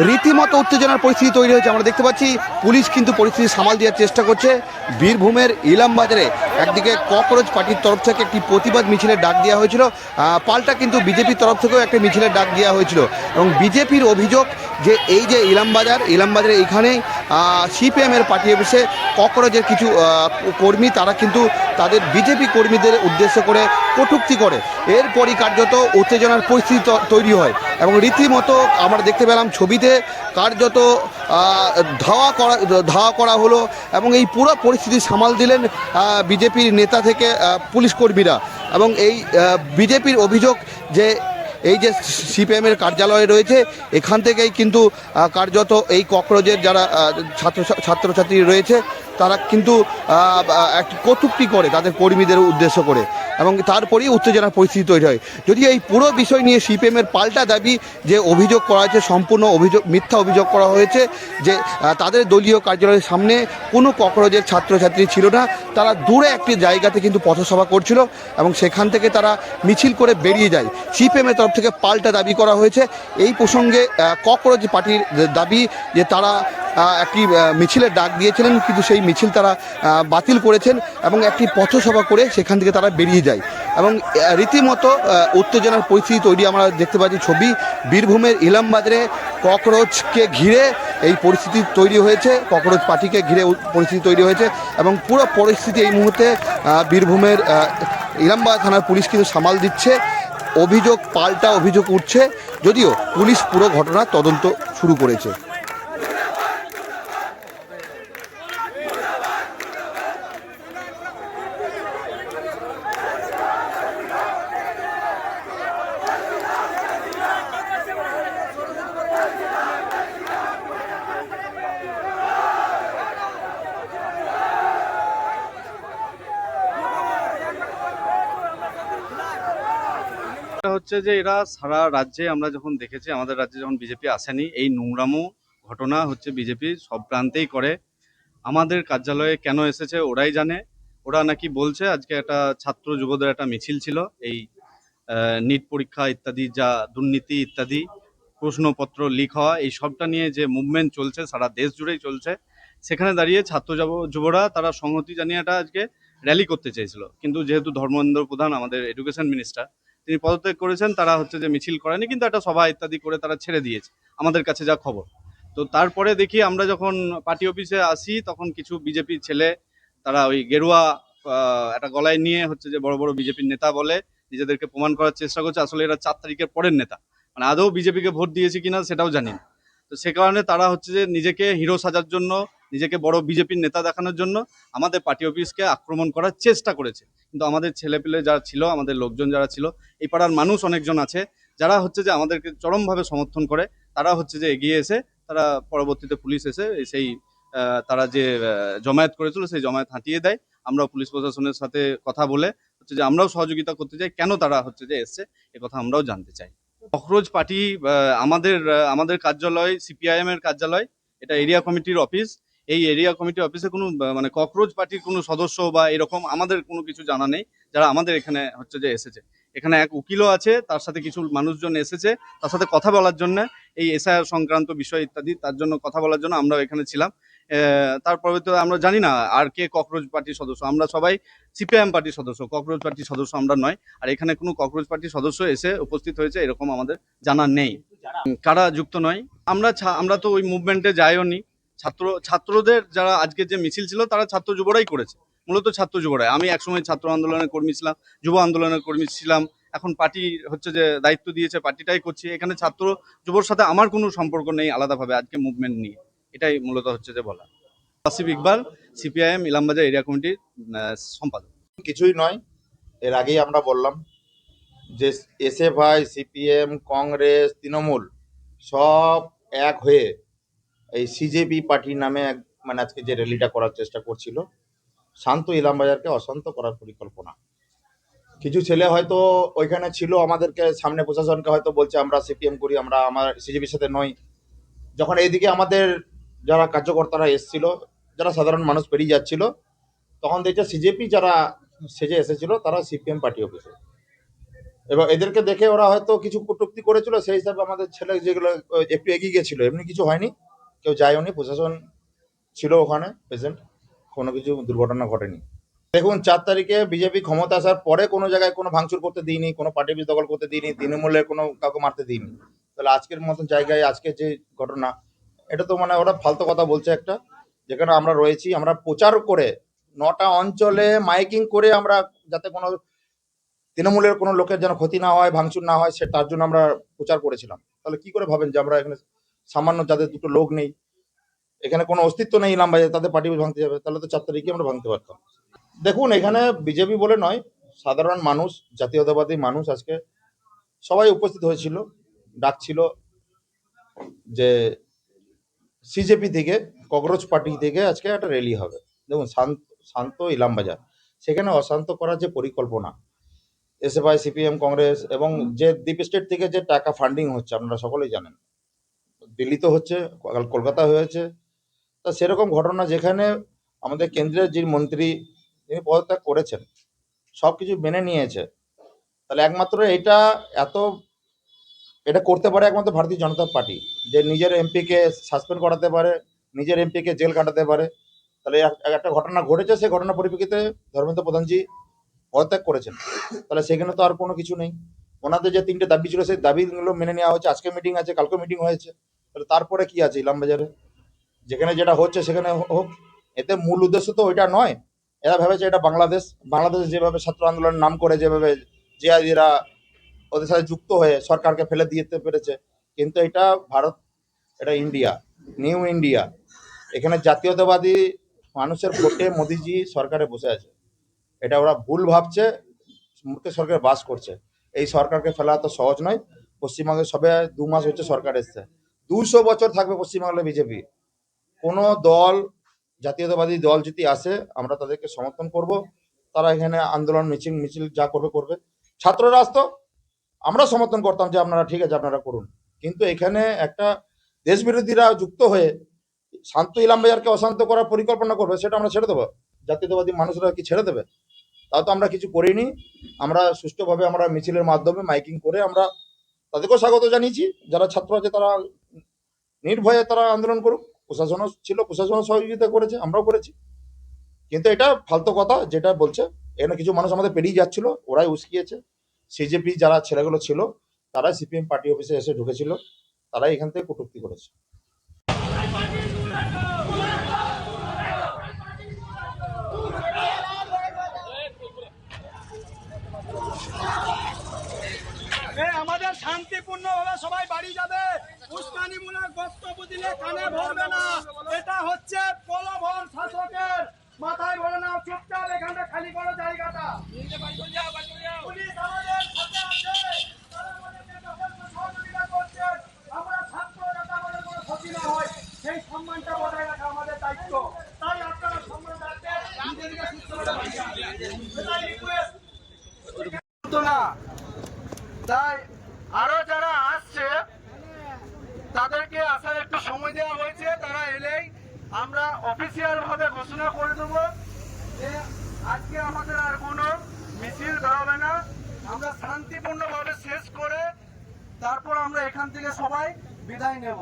রীতিমতো উত্তেজনার পরিস্থিতি তৈরি হয়েছে। আমরা দেখতে পাচ্ছি পুলিশ কিন্তু পরিস্থিতি সামাল দেওয়ার চেষ্টা করছে। বীরভূমের ইলামবাজারে একদিকে ককরোচ পার্টির তরফ থেকে একটি প্রতিবাদ মিছিলের ডাক দেওয়া হয়েছিল, পাল্টা কিন্তু বিজেপির তরফ থেকেও একটা মিছিলের ডাক দেওয়া হয়েছিল। এবং বিজেপির অভিযোগ যে এই যে ইলামবাজারে এইখানে সিপিএমের পার্টি অফিসে ককরোচের কিছু কর্মী তারা কিন্তু তাদের বিজেপি কর্মীদের উদ্দেশ্য করে কটূক্তি করে। এরপরই কার্যত উত্তেজনার পরিস্থিতি তৈরি হয় এবং রীতিমতো আমরা দেখতে পেলাম ছবিতে কার্যত ধাওয়া করা হলো এবং এই পুরো পরিস্থিতি সামাল দিলেন বিজেপির নেতা থেকে পুলিশ কর্মীরা। এবং এই বিজেপির অভিযোগ যে এই যে সিপিএমের কার্যালয় রয়েছে এখান থেকেই কিন্তু কার্যত এই ককরোচের যারা ছাত্রছাত্রী রয়েছে তারা কিন্তু একটি কটূক্তি করে তাদের কর্মীদের উদ্দেশ্য করে এবং তারপরেই উত্তেজনার পরিস্থিতি তৈরি হয়। যদিও এই পুরো বিষয় নিয়ে সিপিএমের পাল্টা দাবি যে অভিযোগ করা হয়েছে সম্পূর্ণ মিথ্যা অভিযোগ করা হয়েছে যে তাদের দলীয় কার্যালয়ের সামনে কোনো ককরোচের ছাত্রছাত্রী ছিল না, তারা দূরে একটি জায়গাতে কিন্তু পথসভা করছিল এবং সেখান থেকে তারা মিছিল করে বেরিয়ে যায়। সিপিএমের তরফ থেকে পাল্টা দাবি করা হয়েছে। এই প্রসঙ্গে ককরোচ পার্টির দাবি যে তারা একটি মিছিলের ডাক দিয়েছিলেন কিন্তু সেই মিছিল তারা বাতিল করেছেন এবং একটি পথসভা করে সেখান থেকে তারা বেরিয়ে যায় এবং রীতিমতো উত্তেজনার পরিস্থিতি তৈরি আমরা দেখতে পাচ্ছি। ছবি বীরভূমের ইলামবাজারে ককরোচকে ঘিরে এই পরিস্থিতি তৈরি হয়েছে, ককরোচ পার্টিকে ঘিরে পরিস্থিতি তৈরি হয়েছে এবং পুরো পরিস্থিতি এই মুহূর্তে বীরভূমের ইলামবাজার থানার পুলিশ কিন্তু সামাল দিচ্ছে। পাল্টা অভিযোগ উঠছে, যদিও পুলিশ পুরো ঘটনার তদন্ত শুরু করেছে। হচ্ছে যে এরা সারা রাজ্যে আমরা যখন দেখেছি, আমাদের রাজ্যে যখন বিজেপি আসেনি, এই নোংরামো ঘটনা হচ্ছে বিজেপি সব প্রান্তেই করে। আমাদের কার্যালয়ে কেন এসেছে ওরাই জানে। ওরা নাকি বলছে আজকে একটা ছাত্র যুবদের একটা মিছিল ছিল, এই নিট পরীক্ষা ইত্যাদি যা দুর্নীতি ইত্যাদি প্রশ্নপত্র লিক হওয়া এই সবটা নিয়ে যে মুভমেন্ট চলছে সারা দেশ জুড়েই চলছে, সেখানে দাঁড়িয়ে ছাত্র যুবরা তারা সংহতি জানিয়ে এটা আজকে র্যালি করতে চেয়েছিল। কিন্তু যেহেতু ধর্মেন্দ্র প্রধান আমাদের এডুকেশন মিনিস্টার তিনি পদত্যাগ করেছেন, তারা হচ্ছে যে মিছিল করেনি কিন্তু একটা সভা ইত্যাদি করে তারা ছেড়ে দিয়েছে আমাদের কাছে যা খবর। তো তারপরে দেখি আমরা যখন পার্টি অফিসে আসি তখন কিছু বিজেপির ছেলে তারা ওই গেরুয়া একটা গলায় নিয়ে হচ্ছে যে বড় বড় বিজেপির নেতা বলে নিজেদেরকে প্রমাণ করার চেষ্টা করছে। আসলে এরা 4 তারিখের পরের নেতা, মানে আদৌ বিজেপিকে ভোট দিয়েছে কিনা সেটাও জানি না। তো সে কারণে তারা হচ্ছে যে নিজেকে হিরো সাজার জন্য, নিজেকে বড় বিজেপির নেতা দেখানোর জন্য আমাদের পার্টি অফিসকে আক্রমণ করার চেষ্টা করেছে। কিন্তু আমাদের ছেলেপিলে যারা ছিল, আমাদের লোকজন যারা ছিল, এই পাড়ার মানুষ অনেকজন আছে যারা হচ্ছে যে আমাদেরকে চরমভাবে সমর্থন করে, তারা হচ্ছে যে এগিয়ে এসে তারা পরবর্তীতে পুলিশ এসে সেই তারা যে জমায়েত করেছিল সেই জমায়েত হাঁটিয়ে দেয়। আমরা পুলিশ প্রশাসনের সাথে কথা বলে হচ্ছে যে আমরাও সহযোগিতা করতে চাই, কেন তারা হচ্ছে যে এসছে এ কথা আমরাও জানতে চাই। ককরোচ পার্টি আমাদের কার্যালয় সিপিআইএম এর কার্যালয়, এটা এরিয়া কমিটির অফিস। এই এরিয়া কমিটির অফিসে কোনো মানে ককরোচ পার্টির কোনো সদস্য বা এরকম আমাদের কোনো কিছু জানা নেই যারা আমাদের এখানে হচ্ছে যে এসেছে। এখানে এক উকিলও আছে, তার সাথে কিছু মানুষজন এসেছে তার সাথে কথা বলার জন্য, এই এসআইআর সংক্রান্ত বিষয় ইত্যাদি তার জন্য কথা বলার জন্য আমরাও এখানে ছিলাম। তার পরবর্তীতে আমরা জানি না আর কে ককরোচ পার্টির সদস্য, আমরা সবাই সিপিআইএম পার্টির সদস্য, ককরোচ পার্টির সদস্য আমরা নয়। আর এখানে কোনো ককরোচ পার্টির সদস্য এসে উপস্থিত হয়েছে এরকম আমাদের জানা নেই। কারা যুক্ত নয়, আমরা তো ওই মুভমেন্টে যাইও নি। ছাত্রদের যারা আজকে যে মিছিল ছিল তারা ছাত্র যুবরাই করেছে, মূলত ছাত্র যুবরাই। আমি একসময় ছাত্র আন্দোলনের কর্মী ছিলাম, যুব আন্দোলনের কর্মী ছিলাম, এখন পার্টি হচ্ছে যে দায়িত্ব দিয়েছে পার্টিটাই করছি। এখানে ছাত্র যুবর সাথে আমার কোনো সম্পর্ক নেই আলাদাভাবে আজকে মুভমেন্ট নিয়ে, এটাই মূলত হচ্ছে যে বলা। আসিফ ইকবাল, সিপিআইএম ইলামবাজার এরিয়া কমিটির সম্পাদক। কিছুই নয়, এর আগেই আমরা বললাম যে এসএফআই, সিপিএম, কংগ্রেস, তৃণমূল সব এক হয়ে এই সিজেপি পার্টির নামে মানে আজকে যে র্যালিটা করার চেষ্টা করছিল, শান্ত ইলামবাজারকে অশান্ত করার পরিকল্পনা। কিছু ছেলে হয়তো ওইখানে ছিল, আমাদেরকে সামনে প্রশাসনকে হয়তো বলছে আমরা সিপিএম করি, আমরা আমার সিজেপির সাথে নই। যখন এইদিকে আমাদের যারা কার্যকর্তারা এসছিল, যারা সাধারণ মানুষ পেরিয়ে যাচ্ছিল, তখন দেখছে সিজেপি যারা সেজে এসেছিল তারা সিপিএম পার্টি অফিসে। এবার এদেরকে দেখে ওরা হয়তো কিছু কটূক্তি করেছিল, সেই হিসাবে আমাদের ছেলে যেগুলো একটু এগিয়ে গেছিল, এমনি কিছু হয়নি, কেউ যায়নি, প্রশাসন ছিল ওখানে প্রেজেন্ট, কোনো কিছু দুর্ঘটনা ঘটেনি। দেখুন 4 তারিখে বিজেপি ক্ষমতা আসার পরে কোনো জায়গায় কোনো ভাঙচুর করতে দিইনি, কোনো পার্টি অফিস দখল করতে দিইনি, তৃণমূলের কোনো কাউকে মারতে দিইনি। তাহলে আজকের মতন জায়গায় আজকে যে ঘটনা, এটা তো মানে ওরা ফালতু কথা বলছে একটা। যেখানে আমরা রয়েছি, আমরা প্রচার করে 9টা অঞ্চলে মাইকিং করে আমরা যাতে কোনো তৃণমূলের কোনো লোকের যেন ক্ষতি না হয়, ভাঙচুর না হয়, সে তার জন্য আমরা প্রচার করেছিলাম। তাহলে কি করে ভাবেন যে আমরা এখানে সামান্য যাদের দুটো লোক নেই, এখানে কোনো অস্তিত্ব নেই ইলামবাজারে, তাদের পার্টি ভাঙতে যাবে? তাহলে তো 4 তারিখে আমরা ভাঙতে পারতাম। দেখুন এখানে বিজেপি বলে নয়, সাধারণ মানুষ, জাতীয়তাবাদী মানুষ আজকে সবাই উপস্থিত হয়েছিল, ডাকছিল যে সিজেপি থেকে, ককরোচ পার্টি থেকে আজকে একটা র্যালি হবে। দেখুন শান্ত ইলামবাজার, সেখানে অশান্ত করার যে পরিকল্পনা এসএফআই, সিপিএম, কংগ্রেস এবং যে দ্বীপ স্টেট থেকে যে টাকা ফান্ডিং হচ্ছে আপনারা সকলেই জানেন, দিল্লিতে হচ্ছে, কলকাতা হয়েছে। তা সেরকম ঘটনা যেখানে আমাদের কেন্দ্রের যে মন্ত্রী তিনি পদত্যাগ করেছেন, সব কিছু মেনে নিয়েছে, তাহলে একমাত্র এটা করতে পারে একমাত্র ভারতীয় জনতা পার্টি, যে নিজের এমপিকে সাসপেন্ড করাতে পারে, নিজের এমপিকে জেল কাটাতে পারে। তাহলে একটা ঘটনা ঘটেছে, সেই ঘটনার পরিপ্রেক্ষিতে ধর্মেন্দ্র প্রধানজি পদত্যাগ করেছেন, তাহলে সেখানে তো আর কোনো কিছু নেই। ওনাদের যে 3টে দাবি ছিল, সেই দাবিগুলো মেনে নেওয়া হচ্ছে, আজকে মিটিং আছে, কালকে মিটিং হয়েছে, তাহলে তারপরে কি আছে ইলামবাজারে? যেখানে যেটা হচ্ছে সেখানে হোক। এতে মূল উদ্দেশ্য তো ওইটা নয়। এরা ভেবেছে এটা বাংলাদেশ যেভাবে ছাত্র আন্দোলনের নাম করে যেভাবে জিহাদিরা ওদের সাথে যুক্ত হয়ে সরকারকে ফেলে দিতে পেরেছে, কিন্তু এটা ভারত, এটা ইন্ডিয়া, নিউ ইন্ডিয়া। এখানে জাতীয়তাবাদী মানুষের ভোটে মোদিজি সরকারে বসে আছে, এটা ওরা ভুল ভাবছে, মূর্খ সরকার বাস করছে। এই সরকারকে ফেলা তো সহজ নয়। পশ্চিমবঙ্গে সবে 2 মাস হচ্ছে সরকার এসছে, 200 বছর থাকবে পশ্চিমবাংলা বিজেপি। কোনো দল, জাতীয়তাবাদী দল যদি আসে, আমরা তাদেরকে সমর্থন করব। তারা এখানে আন্দোলন মিছিল যা করবে। ছাত্ররা আসতো, আমরা সমর্থন করতাম যে আপনারা ঠিক আছে, আপনারা করুন। কিন্তু এখানে একটা দেশ বিরোধীরা যুক্ত হয়ে শান্ত ইলামবাজারকে অশান্ত করার পরিকল্পনা করবে, সেটা আমরা ছেড়ে দেবো? জাতীয়তাবাদী মানুষরা কি ছেড়ে দেবে? তাও তো আমরা কিছু করিনি। আমরা সুষ্ঠুভাবে আমরা মিছিলের মাধ্যমে মাইকিং করে আমরা তাদেরকেও স্বাগত জানিয়েছি। যারা ছাত্র আছে তারা নির্ভয়ে তারা আন্দোলন করুক, প্রশাসনও ছিল, প্রশাসনও সহযোগিতা করেছে, আমরাও করেছি। কিন্তু এটা ফালতু কথা যেটা বলছে, এখানে কিছু মানুষ আমাদের পেরিয়ে যাচ্ছিল, ওরাই উস্কিয়েছে। সিজেপি যারা ছেলেগুলো ছিল, তারা সিপিএম পার্টি অফিসে এসে ঢুকেছিল, তারাই এখান থেকে কটূক্তি করেছে। আমাদের শান্তিপূর্ণভাবে সবাই বাড়ি যাবে, উস্কানিমূলক বক্তব্য দিলে কানে ভরবে না। এটা হচ্ছে প্রলোভন শাসকের, মাথায় ভরে নাও, চুপচাপ এখানে খালি করো জায়গাটা। পুলিশ আমাদের সাথে আছে, তারা আমাদেরকে যথেষ্ট সহযোগিতা করছেন। আমরা ছাত্র যাতে আমাদের কোনো ক্ষতি না হয়, সেই সম্মানটা বজায় রাখা আমাদের দায়িত্ব। তাই আপনারা সম্মান রাখবেন, নিজেদেরকে সুস্থ রাখবেন, এটাই রিকোয়েস্ট। না, তাই আরো যারা আসছে তাদেরকে আসার একটু সময় দেওয়া হয়েছে। তারা এলেই আমরা অফিসিয়াল ভাবে ঘোষণা করে দেবো যে আজকে আমাদের আর কোনো মিছিল বেরোবে না। আমরা শান্তিপূর্ণভাবে শেষ করে তারপর আমরা এখান থেকে সবাই বিদায় নেব।